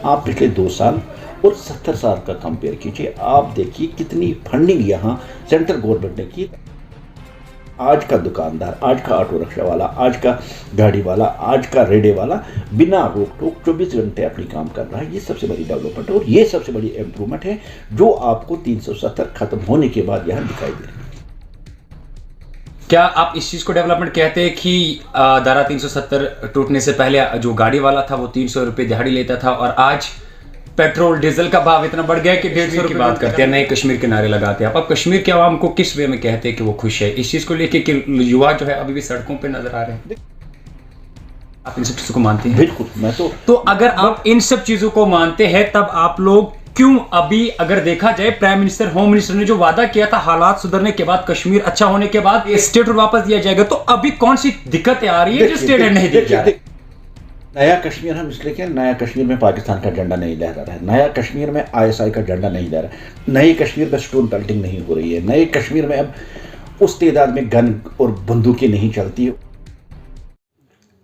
आप पिछले 2 साल और 70 साल का कंपेयर कीजिए, आप देखिए कितनी फंडिंग यहाँ सेंट्रल गवर्नमेंट ने की। आज का दुकानदार, आज का ऑटो रिक्शा वाला, आज का गाड़ी वाला, आज का रेडे वाला बिना रोक टोक 24 घंटे अपनी काम कर रहा है। ये सबसे बड़ी डेवलपमेंट है और ये सबसे बड़ी इम्प्रूवमेंट है जो आपको 370 खत्म होने के बाद यहाँ दिखाई दे रही है। क्या आप इस चीज को डेवलपमेंट कहते हैं कि धारा 370 टूटने से पहले जो गाड़ी वाला था वो 300 रुपये दिहाड़ी लेता था और आज पेट्रोल डीजल का भाव इतना बढ़ गया है कि 150 रुपये बात करते हैं, नए कश्मीर के नारे लगाते हैं। आप कश्मीर के आवाम को किस वे में कहते हैं कि वो खुश है इस चीज को लेके कि युवा जो है अभी भी सड़कों पे नजर आ रहे हैं? आप इन सब चीजों को मानते हैं? बिल्कुल। मैं तो अगर आप इन सब चीजों को मानते हैं तब आप लोग क्यों अभी, अगर देखा जाए प्राइम मिनिस्टर, होम मिनिस्टर ने जो वादा किया था हालात सुधरने के बाद, कश्मीर अच्छा होने के बाद स्टेट वापस दिया जाएगा, तो अभी कौन सी दिक्कतें आ रही है जो स्टेट नहीं दी जा रही? नया कश्मीर हम इसलिए कहें, नया कश्मीर में पाकिस्तान का झंडा नहीं लहरा रहा है, नया कश्मीर में आईएसआई का झंडा नहीं लहरा रहा है, नए कश्मीर में स्टोन कल्टिंग नहीं हो रही है, नए कश्मीर में अब उस तादाद में गन और बंदूकें नहीं चलती।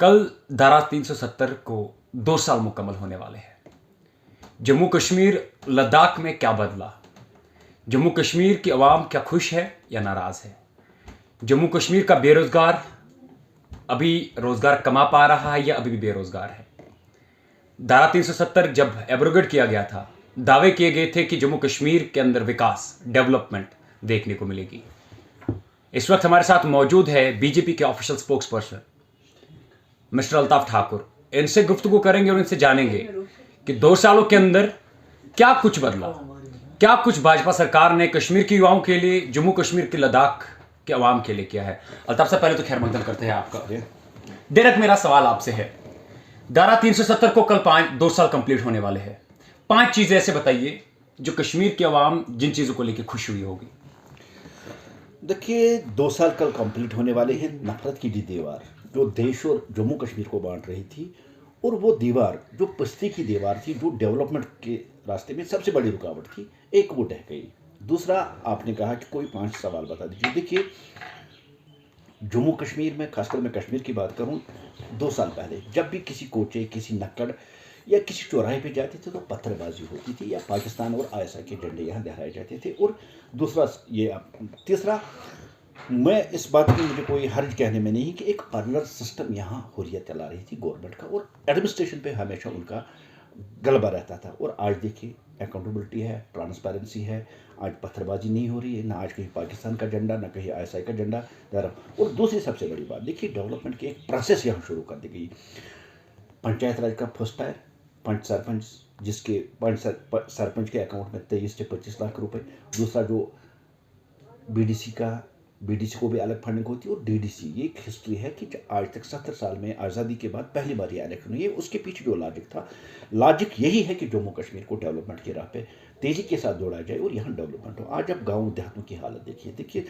कल धारा 370 को 2 साल मुकम्मल होने वाले हैं। जम्मू कश्मीर, लद्दाख में क्या बदला? जम्मू कश्मीर की आवाम क्या खुश है या नाराज है? जम्मू कश्मीर का बेरोजगार अभी रोजगार कमा पा रहा है या अभी भी बेरोजगार है? धारा 370 जब एब्रोगेट किया गया था, दावे किए गए थे कि जम्मू कश्मीर के अंदर विकास, डेवलपमेंट देखने को मिलेगी। इस वक्त हमारे साथ मौजूद है बीजेपी के official spokes person mister Altaf Thakur. इनसे गुफ्तगू करेंगे और इनसे जानेंगे कि 2 सालों के अंदर क्या कुछ बदला, क्या कुछ भाजपा सरकार ने कश्मीर के युवाओं के लिए, जम्मू कश्मीर के, लद्दाख के अवाम के लिए किया है। अल्ताफ साहब, पहले तो खैर मकदम करते हैं आपका। डायरेक्ट मेरा सवाल आपसे है, धारा 370 को कल 2 साल कंप्लीट होने वाले हैं, 5 चीजें ऐसे बताइए जो कश्मीर के अवाम जिन चीजों को लेकर खुश हुई होगी। देखिए, 2 साल कल कंप्लीट होने वाले हैं। नफरत की दीवार जो देश और जम्मू कश्मीर को बांट रही थी, और वो दीवार जो बस्ती की दीवार थी, जो डेवलपमेंट के रास्ते में सबसे बड़ी रुकावट थी, एक वो ढह गई। दूसरा, आपने कहा कि कोई 5 सवाल बता दीजिए। देखिए, जम्मू कश्मीर में, खासकर मैं कश्मीर की बात करूं, 2 साल पहले जब भी किसी कोचे, किसी नक्कड़ या किसी चौराहे पे जाते थे तो पत्थरबाजी होती थी या पाकिस्तान और आईएसआई के झंडे यहाँ लहराए जाते थे। और दूसरा ये, तीसरा, मैं इस बात की मुझे कोई हर्ज कहने में नहीं कि एक पार्लर सिस्टम यहाँ हुर्रियत चला रही थी गवर्नमेंट का, और एडमिनिस्ट्रेशन पे हमेशा उनका गलबा रहता था। और आज देखिए, अकाउंटेबिलिटी है, ट्रांसपेरेंसी है, आज पत्थरबाजी नहीं हो रही है, ना आज कहीं पाकिस्तान का झंडा, ना कहीं आईएसआई का झंडा लहरा। और दूसरी सबसे बड़ी बात, देखिए, डेवलपमेंट की एक प्रोसेस यहाँ शुरू कर दी गई। पंचायत राज का फर्स्ट टायर, पंच सरपंच, जिसके सरपंच के अकाउंट में 23 से 25 लाख रुपए। दूसरा, जो बीडीसी को भी अलग फंडिंग होती है, और डीडीसी, ये एक हिस्ट्री है कि आज तक 70 साल में आज़ादी के बाद पहली बार ये इलेक्शन हुई है। उसके पीछे जो लॉजिक था, लॉजिक यही है कि जम्मू कश्मीर को डेवलपमेंट की राह पे तेज़ी के साथ दौड़ा जाए और यहाँ डेवलपमेंट हो। आज आप गाँव देहातों की हालत देखिए,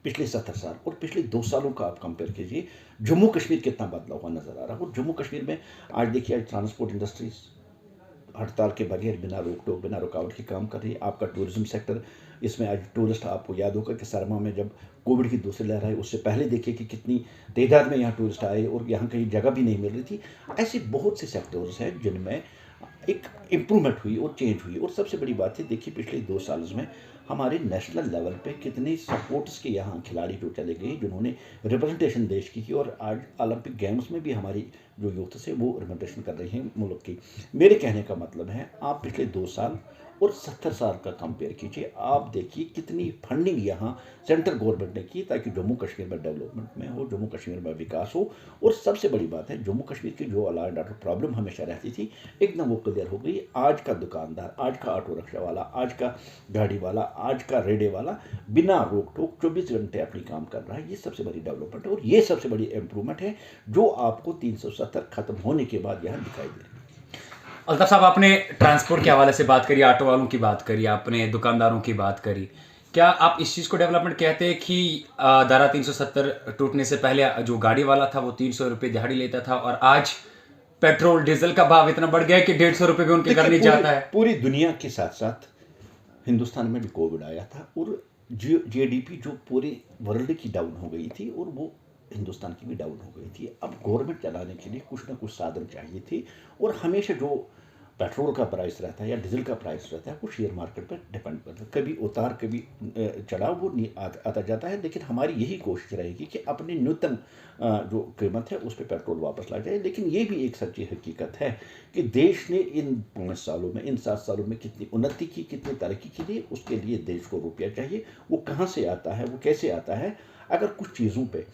पिछले 70 साल और पिछले 2 सालों का आप कंपेयर कीजिए, जम्मू कश्मीर कितना बदला हुआ नजर आ रहा है। और जम्मू कश्मीर में आज देखिए, आज ट्रांसपोर्ट इंडस्ट्रीज हड़ताल के बगैर बिना रोक टोक, बिना रुकावट की काम कर रही है। आपका टूरिज्म सेक्टर, इसमें आज टूरिस्ट, आपको याद होगा कि सरमा में जब कोविड की दूसरी लहर आई, उससे पहले देखिए कि कितनी तादाद में यहाँ टूरिस्ट आए और यहाँ कहीं जगह भी नहीं मिल रही थी। ऐसे बहुत से सेक्टर्स हैं जिनमें एक इम्प्रूवमेंट हुई और चेंज हुई। और सबसे बड़ी बात है, देखिए, पिछले 2 साल में हमारे नेशनल लेवल पे कितने सपोर्ट्स के यहाँ खिलाड़ी जो चले गए, जिन्होंने रिप्रेजेंटेशन देश की और आज ओलंपिक गेम्स में भी हमारी जो यूथ है वो रिप्रेजेंटेशन कर रही हैं मुल्क की। मेरे कहने का मतलब है, आप पिछले 2 साल और 70 साल का कंपेयर कीजिए, आप देखिए कितनी फंडिंग यहाँ सेंट्रल गवर्नमेंट ने की ताकि जम्मू कश्मीर में डेवलपमेंट में हो, जम्मू कश्मीर में विकास हो। और सबसे बड़ी बात है, जम्मू कश्मीर की जो लॉ एंड ऑर्डर प्रॉब्लम हमेशा रहती थी, एकदम वो क्लियर हो गई। आज का दुकानदार, आज का ऑटो रिक्शा वाला, आज का गाड़ी वाला, आज का रेडे वाला बिना रोक टोक 24 घंटे अपनी काम कर रहा है। ये सबसे बड़ी डेवलपमेंट है और ये सबसे बड़ी इम्प्रूवमेंट है जो आपको 370 खत्म होने के बाद यहाँ दिखाई दे रही है। अल्ताफ साहब, आपने ट्रांसपोर्ट के हवाले से बात करी, ऑटो वालों की बात करी, आपने दुकानदारों की बात करी। क्या आप इस चीज़ को डेवलपमेंट कहते हैं कि धारा 370 टूटने से पहले जो गाड़ी वाला था वो 300 रुपये दिहाड़ी लेता था और आज पेट्रोल डीजल का भाव इतना बढ़ गया है कि 150 रुपये भी उनके घर नहीं जाता है? पूरी दुनिया के साथ साथ हिंदुस्तान में भी कोविड आया था और जीडीपी जो पूरे वर्ल्ड की डाउन हो गई थी और वो हिंदुस्तान की भी डाउन हो गई थी। अब गवर्नमेंट चलाने के लिए कुछ ना कुछ साधन चाहिए थे। और हमेशा जो पेट्रोल का प्राइस रहता है या डीजल का प्राइस रहता है वो शेयर मार्केट पर डिपेंड करता है, कभी उतार कभी चढ़ाव वो नहीं आता जाता है। लेकिन हमारी यही कोशिश रहेगी कि अपनी न्यूनतम जो कीमत है उस पर पेट्रोल वापस ला जाए। लेकिन ये भी एक सच्ची हकीकत है कि देश ने इन 5 सालों में, इन 7 सालों में कितनी उन्नति की, कितनी तरक्की की है, उसके लिए देश को रुपया चाहिए। वो कहाँ से आता है, वो कैसे आता है? अगर कुछ चीज़ों पर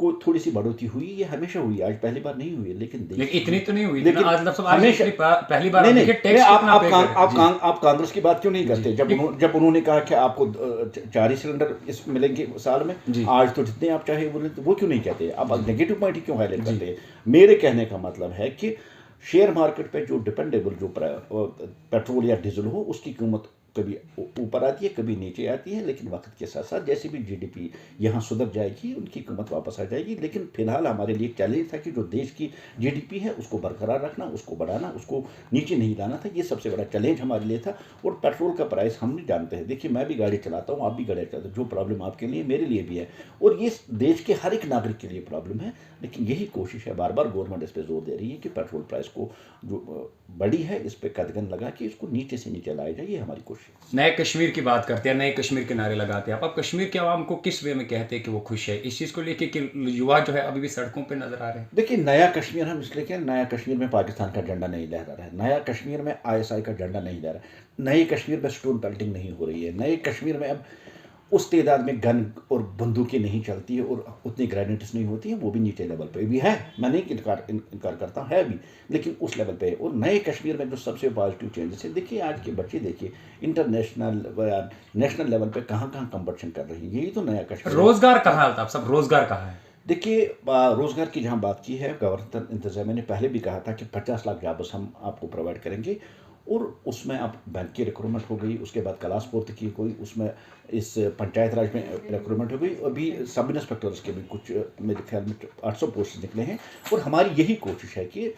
को थोड़ी सी बढ़ोतरी हुई, ये हमेशा हुई, आज पहली बार नहीं हुई है। लेकिन इतनी तो नहीं हुई, लेकिन आज मतलब आज हमेशा पहली बार नहीं, देखिए टैक्स कितना पे कर रहे हैं। आप कांग्रेस की बात क्यों नहीं करते? जब उन्होंने कहा कि आपको 4 ही सिलेंडर इस मिलेंगे साल में, आज तो जितने आप चाहे वो क्यों नहीं कहते? आप नेगेटिव पॉइंट ही क्यों हाईलाइट करते हैं? मेरे कहने का मतलब है कि शेयर मार्केट पे जो डिपेंडेबल जो पेट्रोल या डीजल हो उसकी कीमत कभी ऊपर आती है, कभी नीचे आती है। लेकिन वक्त के साथ साथ जैसे भी जीडीपी यहाँ सुधर जाएगी, उनकी कीमत वापस आ जाएगी। लेकिन फिलहाल हमारे लिए चैलेंज था कि जो देश की जीडीपी है उसको बरकरार रखना, उसको बढ़ाना, उसको नीचे नहीं लाना था। ये सबसे बड़ा चैलेंज हमारे लिए था। और पेट्रोल का प्राइस हम नहीं जानते हैं। देखिए, मैं भी गाड़ी चलाता हूँ, आप भी गाड़ी चलाते हो। जो प्रॉब्लम आपके लिए मेरे लिए भी है, और ये देश के हर एक नागरिक के लिए प्रॉब्लम है। लेकिन यही कोशिश है, बार बार गवर्नमेंट इस पर जोर दे रही है कि पेट्रोल प्राइस को जो बड़ी है इस पर कदगन लगा कि इसको नीचे से नीचे लाया जाए। ये हमारी कोशिश। नए कश्मीर की बात करते हैं, नए कश्मीर के नारे लगाते हैं आप कश्मीर के आवाम को किस वे में कहते हैं कि वो खुश है इस चीज़ को लेके कि युवा जो है अभी भी सड़कों पे नजर आ रहे हैं? देखिए, नया कश्मीर हम इसलिए कह, नया कश्मीर में पाकिस्तान का झंडा नहीं लहरा रहा है, नया कश्मीर में आईएसआई का झंडा नहीं लहरा रहा है, नए कश्मीर में स्टोन पेल्टिंग नहीं हो रही है, नए कश्मीर में अब उस तादाद में गन और बंदूकें नहीं चलती है और उतनी ग्रेनेड्स नहीं होती हैं। वो भी नीचे लेवल पे भी है, मैं नहीं इनकार करता हूँ, है भी, लेकिन उस लेवल पे है। और नए कश्मीर में जो सबसे पॉजिटिव चेंजेस है, देखिए आज के बच्चे देखिए इंटरनेशनल नेशनल लेवल पे कहाँ कहाँ कंपटीशन कर रही है। यही तो नया कश्मीर। रोजगार कहाँ है? सब रोजगार कहाँ है? देखिए, रोजगार की जहाँ बात की है, गवर्नर इंतजामिया ने पहले भी कहा था कि 50 लाख जॉब्स हम आपको प्रोवाइड करेंगे। और उसमें अब बैंक की रिक्रूटमेंट हो गई, उसके बाद क्लास फोर्थ की कोई, उसमें इस पंचायत राज में रिक्रूटमेंट हो गई। अभी सब इंस्पेक्टर्स के भी कुछ मेरे ख्याल में 800 पोस्ट निकले हैं। और हमारी यही कोशिश है कि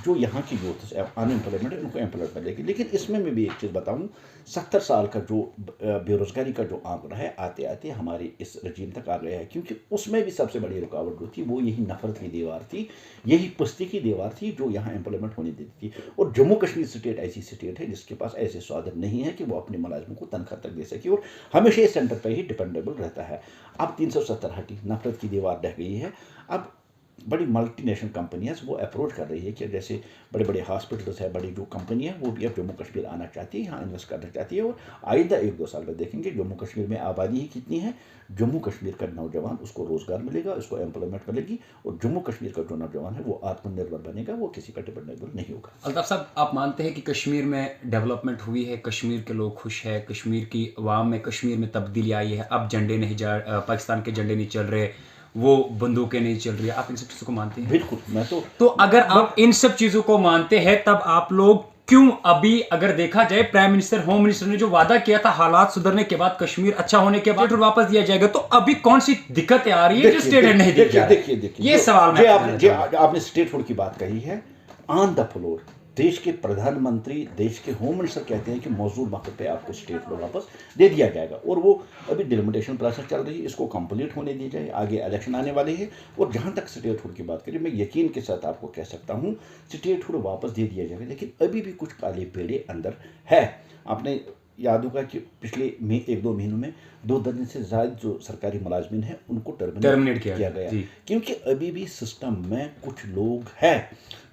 जो यहाँ की यूथ अनएम्प्लॉयमेंट है उनको एम्प्लॉयमेंट मिलेगी। लेकिन इसमें मैं भी एक चीज़ बताऊँ, 70 साल का जो बेरोजगारी का जो आंकड़ा है आते आते हमारे इस रजीम तक आ गया है। क्योंकि उसमें भी सबसे बड़ी रुकावट जो थी वो यही नफरत की दीवार थी, यही पस्ती की दीवार थी जो यहाँ एम्प्लॉयमेंट होने देती थी। और जम्मू कश्मीर स्टेट ऐसी स्टेट है जिसके पास ऐसे साधन नहीं है कि वो अपने मुलाजिमों को तनख्वाह तक दे सके, और हमेशा इस सेंटर पर ही डिपेंडेबल रहता है। अब 370 हटी, नफरत की दीवार ढह गई है। अब बड़ी मल्टीनेशनल कंपनियां वो अप्रोच कर रही है कि जैसे बड़े बड़े हॉस्पिटल्स है, बड़ी जो कंपनियां वो भी अब जम्मू कश्मीर आना चाहती है, यहाँ इन्वेस्ट करना चाहती है। और आइंदा 1-2 साल में देखेंगे जम्मू कश्मीर में आबादी ही कितनी है, जम्मू कश्मीर का नौजवान उसको रोजगार मिलेगा, उसको एम्प्लॉयमेंट मिलेगी, और जम्मू कश्मीर का जो नौजवान है वो आत्मनिर्भर बनेगा, वो किसी का डिपेंडेबल नहीं होगा। अल्ताफ साहब, आप मानते हैं कि कश्मीर में डेवलपमेंट हुई है, कश्मीर के लोग खुश है, कश्मीर की आवाम में कश्मीर में तब्दीली आई है, अब झंडे नहीं पाकिस्तान के झंडे नहीं चल रहे, वो बंदूकें नहीं चल रही है, आप इन सब चीज़ों को मानते हैं? बिल्कुल, मैं तो अगर आप इन सब चीज़ों को मानते हैं तब आप लोग क्यों अभी, अगर देखा जाए प्राइम मिनिस्टर, होम मिनिस्टर ने जो वादा किया था हालात सुधरने के बाद, कश्मीर अच्छा होने के बाद वापस दिया जाएगा, तो अभी कौन सी दिक्कतें आ रही है जो स्टेट नहीं दी जा रही? देखिए, ये सवाल आपने स्टेट हुड की बात कही है, ऑन द फ्लोर देश के प्रधानमंत्री, देश के होम मिनिस्टर कहते हैं कि मौजूद वक्त पे आपको स्टेट हुड वापस दे दिया जाएगा। और वो अभी डिलिमिटेशन प्रोसेस चल रही है, इसको कंप्लीट होने दी जाए, आगे इलेक्शन आने वाले हैं। और जहाँ तक स्टेट हुड की बात करें, मैं यकीन के साथ आपको कह सकता हूँ स्टेट हुड वापस दे दिया जाएगा। लेकिन अभी भी कुछ काले पेड़े अंदर है। आपने याद होगा कि पिछले 1-2 महीनों में 2 दर्जन से ज़्यादा जो सरकारी मुलाजमिन हैं उनको टर्मिनेट किया गया, क्योंकि अभी भी सिस्टम में कुछ लोग हैं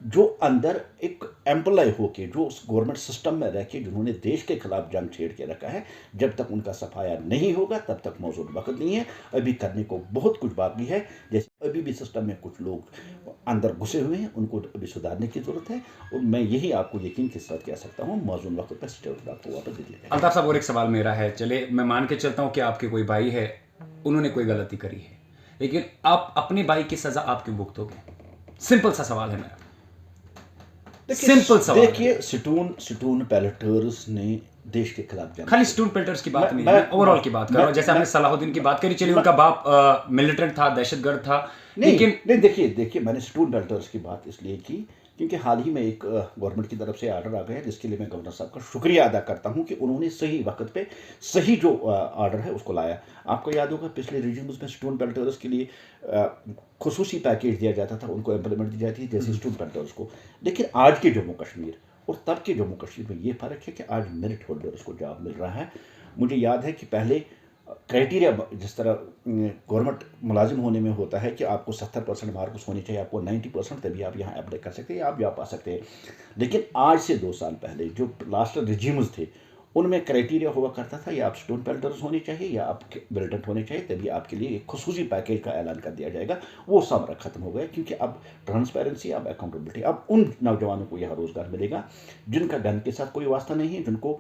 जो अंदर एक एम्प्लॉय होके, जो उस गवर्नमेंट सिस्टम में रह के, जिन्होंने देश के खिलाफ जंग छेड़ के रखा है। जब तक उनका सफाया नहीं होगा तब तक मौजूद वक्त नहीं है। अभी करने को बहुत कुछ बाकी है। जैसे अभी भी सिस्टम में कुछ लोग अंदर घुसे हुए हैं, उनको अभी सुधारने की जरूरत है। और मैं यही आपको यकीन के साथ कह सकता हूँ, मौजूद वक्त पर स्टेट आपको वापस दे दिया। अल्ताफ साहब, और एक सवाल मेरा है, चले मैं मान के चलता हूँ कि आपके कोई भाई है, उन्होंने कोई गलती करी है, लेकिन आप अपने भाई की सजा आप क्यों भुगतोगे? सिंपल सा सवाल है मेरा, सिंपल सवाल। देखिए, स्टोन पैलेटर्स ने देश के खिलाफ, खाली स्टोन पेल्टर्स की बात नहीं है, ओवरऑल की बात कर रहा हूं। जैसे हमने सलाहुद्दीन की बात करी, चलिए उनका बाप मिलिटेंट था, दहशतगर्द था, लेकिन नहीं, देखिए मैंने स्टोन पेल्टर्स की बात इसलिए की क्योंकि हाल ही में एक गवर्नमेंट की तरफ से ऑर्डर आ गया, जिसके लिए मैं गवर्नर साहब का शुक्रिया अदा करता हूं कि उन्होंने सही वक्त पे सही जो ऑर्डर है उसको लाया। आपको याद होगा पिछले रीजन्स में स्टोन पेल्टर्स के लिए खुसूसी पैकेज दिया जाता था, उनको एम्प्लॉयमेंट दी जाती थी जैसे स्टोन पेल्टर्स को। लेकिन आज के जम्मू कश्मीर और तब के जम्मू कश्मीर में ये फ़र्क है कि आज मेरिट होल्डर्स को जॉब मिल रहा है। मुझे याद है कि पहले क्राइटेरिया जिस तरह गवर्नमेंट मुलाजिम होने में होता है कि आपको 70% मार्क्स होने चाहिए, आपको 90%, तभी आप यहाँ अप्लाई कर सकते हैं, आप जॉब पा सकते हैं। लेकिन आज से 2 साल पहले जो लास्ट रिजीम्स थे उनमें क्राइटेरिया हुआ करता था या आप स्टोन पेल्टर्स होने चाहिए या आपके मिलिटेंट होने चाहिए, तभी आपके लिए एक खसूसी पैकेज का ऐलान कर दिया जाएगा। वो सब ख़त्म हो गया क्योंकि अब ट्रांसपेरेंसी, अब अकाउंटेबिलिटी, अब उन नौजवानों को यहाँ रोज़गार मिलेगा जिनका गन के साथ कोई वास्ता नहीं है, जिनको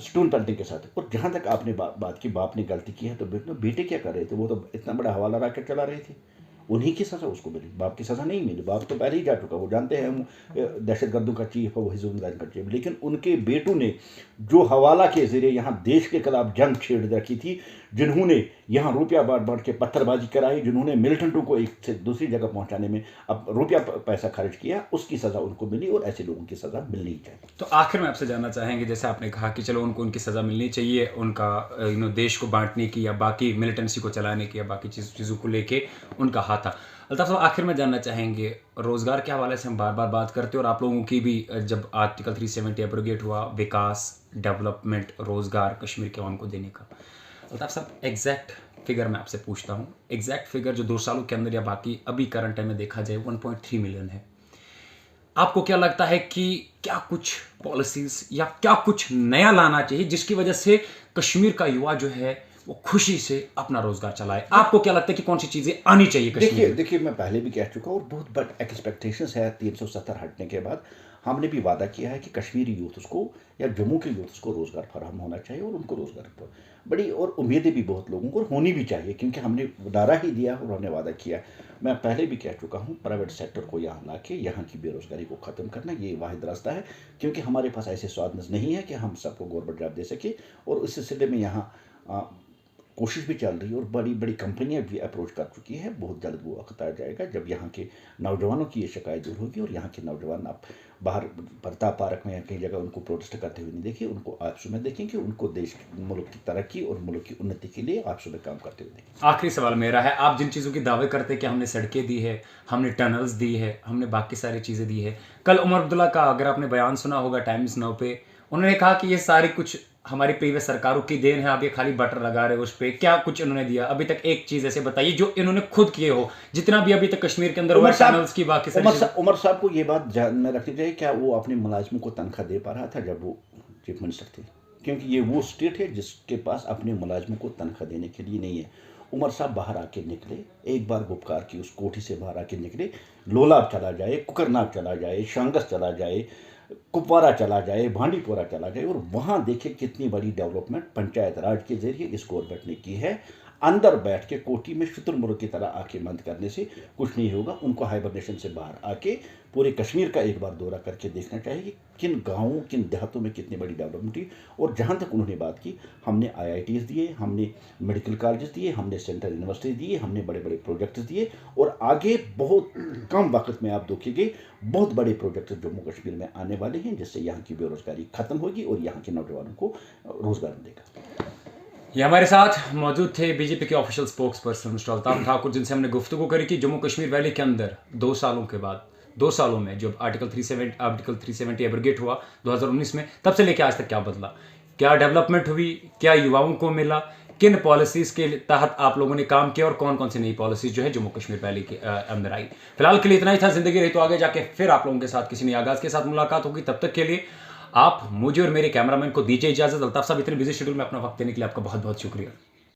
स्टोन पेल्टिंग के साथ। और जहाँ तक आपने बात की बाप ने गलती की है, तो बेटे क्या कर रहे थे? वो तो इतना बड़ा हवाला रॉकेट चला रहे थे, उन्हीं की सज़ा उसको मिली, बाप की सज़ा नहीं मिली। बाप तो पहले ही जा चुका, वो जानते हैं दहशतगर्दों का चीफ है, वो हिजबुल का चीफ। लेकिन उनके बेटों ने जो हवाला के ज़रिए यहाँ देश के खिलाफ जंग छेड़ रखी थी, जिन्होंने यहाँ रुपया बांट के पत्थरबाजी कराई, जिन्होंने मिलिटेंटों को एक से दूसरी जगह पहुँचाने में अब रुपया पैसा खर्च किया, उसकी सज़ा उनको मिली और ऐसे लोगों की सज़ा मिलनी चाहिए। तो आखिर में आपसे जानना चाहेंगे, जैसे आपने कहा कि चलो उनको उनकी सज़ा मिलनी चाहिए, उनका देश को बांटने की या बाकी मिलिटेंसी को चलाने की या बाकी चीज़ों को लेके उनका हाथ था। अल्ताफ़ साहब, आखिर में जानना चाहेंगे, रोज़गार के हवाले से हम बार बार बात करते हैं और आप लोगों की भी जब आर्टिकल 370 एब्रोगेट हुआ, विकास, डेवलपमेंट, रोज़गार कश्मीर के अवाम को देने का, अल्ताफ़ साहब एग्जैक्ट फिगर मैं आपसे पूछता हूँ, एग्जैक्ट फिगर जो 2 सालों के अंदर या बाकी अभी करंट टाइम में देखा जाए 1.3 मिलियन है। आपको क्या लगता है कि क्या कुछ पॉलिसीज़ या क्या कुछ नया लाना चाहिए जिसकी वजह से कश्मीर का युवा जो है वो खुशी से अपना रोजगार चलाए? आपको क्या लगता है कि कौन सी चीजें आनी चाहिए कश्मीर में? देखिए मैं पहले भी कह चुका हूँ और बहुत बड़ा एक्सपेक्टेशंस है 370 हटने के बाद। हमने भी वादा किया है कि कश्मीरी यूथ को या जम्मू के यूथ को रोज़गार फराहम होना चाहिए और उनको रोज़गार पर बड़ी और उम्मीदें भी बहुत लोगों को होनी भी चाहिए, क्योंकि हमने नारा ही दिया और हमने वादा किया। मैं पहले भी कह चुका हूँ, प्राइवेट सेक्टर को यहाँ ला के यहाँ की बेरोज़गारी को ख़त्म करना ये वाहिद रास्ता है, क्योंकि हमारे पास ऐसे साधन नहीं है कि हम सबको गवर्नमेंट जॉब दे सके। और इस सिलसिले में यहाँ कोशिश भी चल रही है और बड़ी बड़ी कंपनियां भी अप्रोच कर चुकी है। बहुत जल्द वो वक्त आ जाएगा जब यहाँ के नौजवानों की ये शिकायत दूर होगी और यहाँ के नौजवान आप बाहर प्रताप पार्क में या कई जगह उनको प्रोटेस्ट करते हुए नहीं देखिए, उनको आपस में देखें कि उनको देश मुल्क की तरक्की और मुल्क की उन्नति के लिए आपस में काम करते हुए देखें। आखिरी सवाल मेरा है, आप जिन चीज़ों की दावे करते हैं कि हमने सड़कें दी है, हमने टनल्स दी है, हमने बाकी सारी चीज़ें दी है, कल उमर अब्दुल्ला का अगर आपने बयान सुना होगा टाइम्स नाउ पे, उन्होंने कहा कि ये सारी कुछ हमारी प्रीवियस सरकारों की देन है, आप ये खाली बटर लगा रहे हो उस पर। क्या कुछ इन्होंने दिया अभी तक? एक चीज ऐसे बताइए जो इन्होंने खुद किए हो, जितना भी अभी तक कश्मीर के अंदर चैनल्स की बाकी उमर साहब को ये बात ध्यान में रखनी चाहिए, क्या वो अपने मुलाजिमों को तनख्वाह दे पा रहा था जब वो चीफ मिनिस्टर थे? क्योंकि ये वो स्टेट है जिसके पास अपने मुलाजिमों को तनख्वाह देने के लिए नहीं है। उमर साहब बाहर आके निकले, एक बार गुपकार की उस कोठी से बाहर आके निकले, लोलाब चला जाए, कुकरनाग चला जाए, शांगस चला जाए, कुपवारा चला जाए, भांडीपोरा चला जाए और वहाँ देखे कितनी बड़ी डेवलपमेंट पंचायत राज के जरिए इस गवर्नमेंट ने की है। अंदर बैठ के कोठी में शुतुरमुर्ग की तरह आंखें बंद करने से कुछ नहीं होगा। उनको हाइबरनेशन से बाहर आके पूरे कश्मीर का एक बार दौरा करके देखना चाहिए कि किन गाँवों किन देहातों में कितनी बड़ी डेवलपमेंट हुई। और जहाँ तक उन्होंने बात की, हमने IITs दिए, हमने मेडिकल कॉलेज दिए, हमने सेंट्रल यूनिवर्सिटी दिए, हमने बड़े बड़े प्रोजेक्ट्स दिए और आगे बहुत कम वक्त में आप देखिएगा बहुत बड़े प्रोजेक्ट जम्मू कश्मीर में आने वाले हैं, जिससे यहाँ की बेरोजगारी खत्म होगी और यहाँ के नौजवानों को रोजगार मिलेगा। ये हमारे साथ मौजूद थे बीजेपी के official spokes person mister Altaf Thakur, जिनसे हमने गुफ्तगू करी कि जम्मू कश्मीर वैली के अंदर 2 सालों के बाद, 2 सालों में जब आर्टिकल 370 एब्रोगेट हुआ 2019 में, तब से लेकर आज तक क्या बदला, क्या डेवलपमेंट हुई, क्या युवाओं को मिला, किन पॉलिसीज़ के तहत आप लोगों ने काम किया और कौन कौन सी नई पॉलिसीज़ जो है जम्मू कश्मीर वैली के अंदर आई। फिलहाल के लिए इतना ही था। जिंदगी रही तो आगे जाके फिर आप लोगों के साथ किसी नए आगाज़ के साथ मुलाकात होगी। तब तक के लिए आप मुझे और मेरे कैमरामैन को दीजिए इजाज़त। अल्ताफ साहब, इतने बिजी शेड्यूल में अपना वक्त देने के लिए आपका बहुत बहुत शुक्रिया।